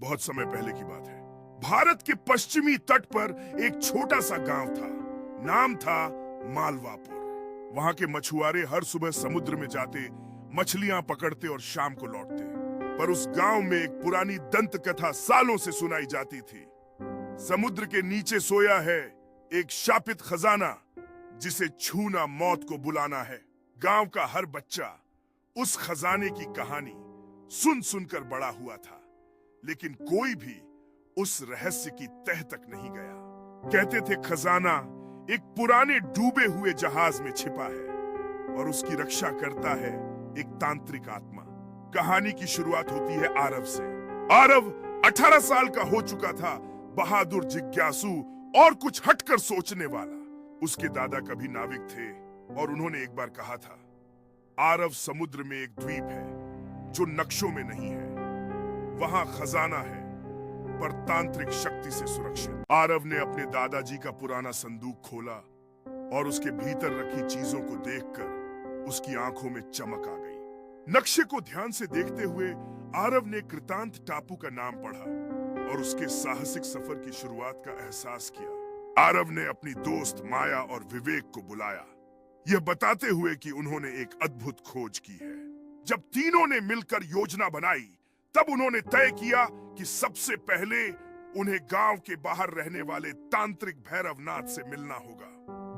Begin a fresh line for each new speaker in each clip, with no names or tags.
बहुत समय पहले की बात है। भारत के पश्चिमी तट पर एक छोटा सा गांव था। नाम था मालवापुर। वहां के मछुआरे हर सुबह समुद्र में जाते, मछलियां पकड़ते और शाम को लौटते। पर उस गांव में एक पुरानी दंत कथा सालों से सुनाई जाती थी। समुद्र के नीचे सोया है एक शापित खजाना, जिसे छूना मौत को बुलाना है। गांव का हर बच्चा उस खजाने की कहानी सुन सुनकर बड़ा हुआ था, लेकिन कोई भी उस रहस्य की तह तक नहीं गया। कहते थे खजाना एक पुराने डूबे हुए जहाज में छिपा है और उसकी रक्षा करता है एक तांत्रिक आत्मा। कहानी की शुरुआत होती है आरव से। आरव 18 साल का हो चुका था, बहादुर, जिज्ञासु और कुछ हटकर सोचने वाला। उसके दादा कभी नाविक थे और उन्होंने एक बार कहा था, आरव समुद्र में एक द्वीप है जो नक्शों में नहीं है। वहां खजाना है पर तांत्रिक शक्ति से सुरक्षित। आरव ने अपने दादाजी का पुराना संदूक खोला और उसके भीतर रखी चीजों को देखकर उसकी आंखों में चमक आ गई। नक्शे को ध्यान से देखते हुए आरव ने कृतांत टापू का नाम पढ़ा और उसके साहसिक सफर की शुरुआत का एहसास किया। आरव ने अपनी दोस्त माया और विवेक को बुलाया, यह बताते हुए कि उन्होंने एक अद्भुत खोज की है। जब तीनों ने मिलकर योजना बनाई, तब उन्होंने तय किया कि सबसे पहले उन्हें गांव के बाहर रहने वाले तांत्रिक भैरवनाथ से मिलना होगा।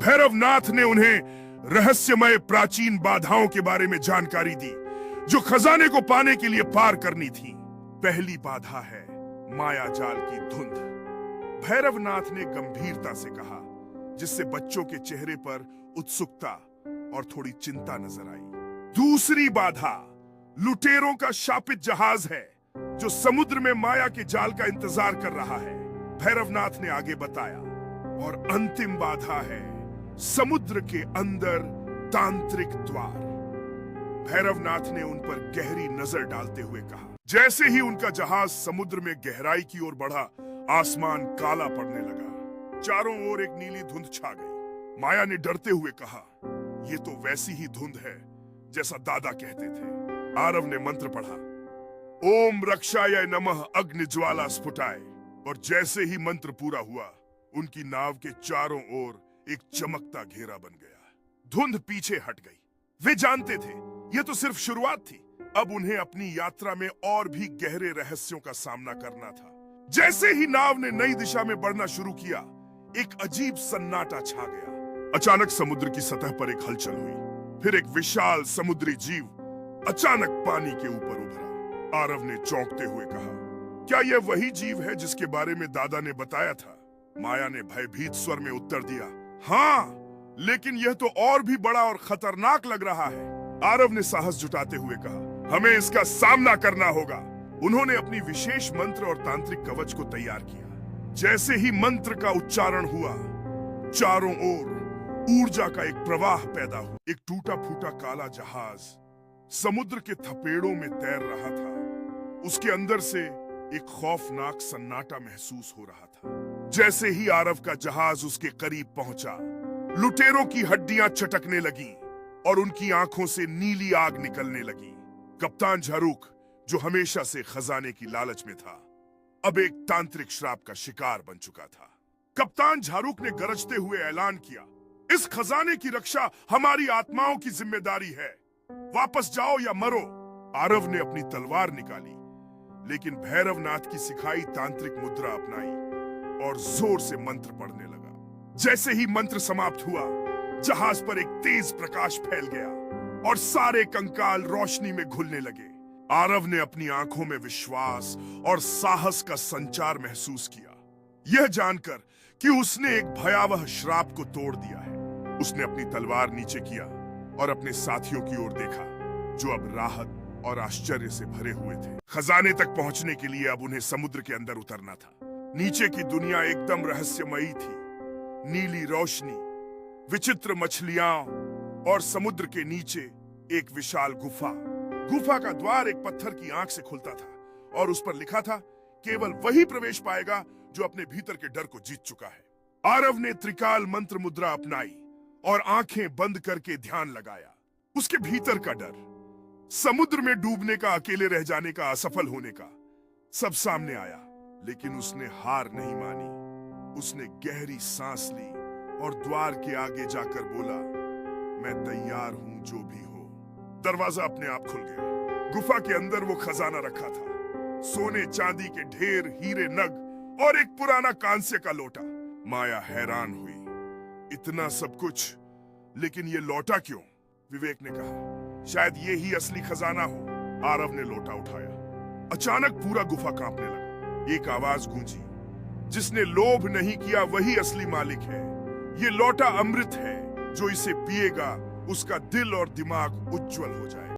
भैरवनाथ ने उन्हें रहस्यमय प्राचीन बाधाओं के बारे में जानकारी दी, जो खजाने को पाने के लिए पार करनी थी। पहली बाधा है माया जाल की धुंध। भैरवनाथ ने गंभीरता से कहा, जिससे बच्चों के चेहरे पर उत्सुकता और थोड़ी चिंता नजर आई। दूसरी बाधा लुटेरों का शापित जहाज है, जो समुद्र में माया के जाल का इंतजार कर रहा है, भैरवनाथ ने आगे बताया। और अंतिम बाधा है समुद्र के अंदर तांत्रिक द्वार। भैरवनाथ ने उन पर गहरी नजर डालते हुए कहा। जैसे ही उनका जहाज समुद्र में गहराई की ओर बढ़ा, आसमान काला पड़ने लगा। चारों ओर एक नीली धुंध छा गई। माया ने डरते हुए कहा, ये तो वैसी ही धुंध है जैसा दादा कहते थे। आरव ने मंत्र पढ़ा, ओम रक्षाय नमः अग्नि ज्वाला स्फुटाय। और जैसे ही मंत्र पूरा हुआ, उनकी नाव के चारों ओर एक चमकता घेरा बन गया। धुंध पीछे हट गई। वे जानते थे यह तो सिर्फ शुरुआत थी। अब उन्हें अपनी यात्रा में और भी गहरे रहस्यों का सामना करना था। जैसे ही नाव ने नई दिशा में बढ़ना शुरू किया, एक अजीब सन्नाटा छा गया। अचानक समुद्र की सतह पर एक हलचल हुई। फिर एक विशाल समुद्री जीव अचानक पानी के ऊपर उभरा। आरव ने चौंकते हुए कहा, क्या यह वही जीव है जिसके बारे में दादा ने बताया था? माया ने भयभीत स्वर में उत्तर दिया, हाँ, लेकिन यह तो और भी बड़ा और खतरनाक लग रहा है। आरव ने साहस जुटाते हुए कहा, हमें इसका सामना करना होगा। उन्होंने अपनी विशेष मंत्र और तांत्रिक कवच को तैयार किया। जैसे ही मंत्र का उच्चारण हुआ, चारों ओर ऊर्जा का एक प्रवाह पैदा हुआ। एक टूटा फूटा काला जहाज समुद्र के थपेड़ों में तैर रहा था। उसके अंदर से एक खौफनाक सन्नाटा महसूस हो रहा था। जैसे ही आरव का जहाज उसके करीब पहुंचा, लुटेरों की हड्डियां चटकने लगीं और उनकी आंखों से नीली आग निकलने लगी। कप्तान झारूक, जो हमेशा से खजाने की लालच में था, अब एक तांत्रिक श्राप का शिकार बन चुका था। कप्तान झारूक ने गरजते हुए ऐलान किया, इस खजाने की रक्षा हमारी आत्माओं की जिम्मेदारी है। वापस जाओ या मरो। आरव ने अपनी तलवार निकाली, लेकिन भैरवनाथ की सिखाई तांत्रिक मुद्रा अपनाई और जोर से मंत्र पढ़ने लगा। जैसे ही मंत्र समाप्त हुआ, जहाज पर एक तेज प्रकाश फैल गया और सारे कंकाल रोशनी में घुलने लगे। आरव ने अपनी आंखों में विश्वास और साहस का संचार महसूस किया, यह जानकर कि उसने एक भयावह श्राप को तोड़ दिया है। उसने अपनी तलवार नीचे किया और अपने साथियों की ओर देखा, जो अब राहत और आश्चर्य से भरे हुए थे। खजाने तक पहुंचने के लिए अब उन्हें समुद्र के अंदर उतरना था। नीचे की दुनिया एकदम रहस्यमयी थी। नीली रोशनी, विचित्र मछलियां और समुद्र के नीचे एक विशाल गुफा। गुफा का द्वार एक पत्थर की आंख से खुलता था और उस पर लिखा था, केवल वही प्रवेश पाएगा जो अपने भीतर के डर को जीत चुका है। आरव ने त्रिकाल मंत्र मुद्रा अपनाई और आंखें बंद करके ध्यान लगाया। उसके भीतर का डर, समुद्र में डूबने का, अकेले रह जाने का, असफल होने का, सब सामने आया, लेकिन उसने हार नहीं मानी। उसने गहरी सांस ली और द्वार के आगे जाकर बोला, मैं तैयार हूं जो भी हो। दरवाजा अपने आप खुल गया। गुफा के अंदर वो खजाना रखा था, सोने चांदी के ढेर, हीरे नग और एक पुराना कांसे का लोटा। माया हैरान हुई, इतना सब कुछ, लेकिन ये लौटा क्यों? विवेक ने कहा, शायद ये ही असली खजाना हो। आरव ने लोटा उठाया। अचानक पूरा गुफा कांपने लगा। एक आवाज गूंजी, जिसने लोभ नहीं किया वही असली मालिक है। ये लोटा अमृत है, जो इसे पिएगा उसका दिल और दिमाग उज्जवल हो जाए।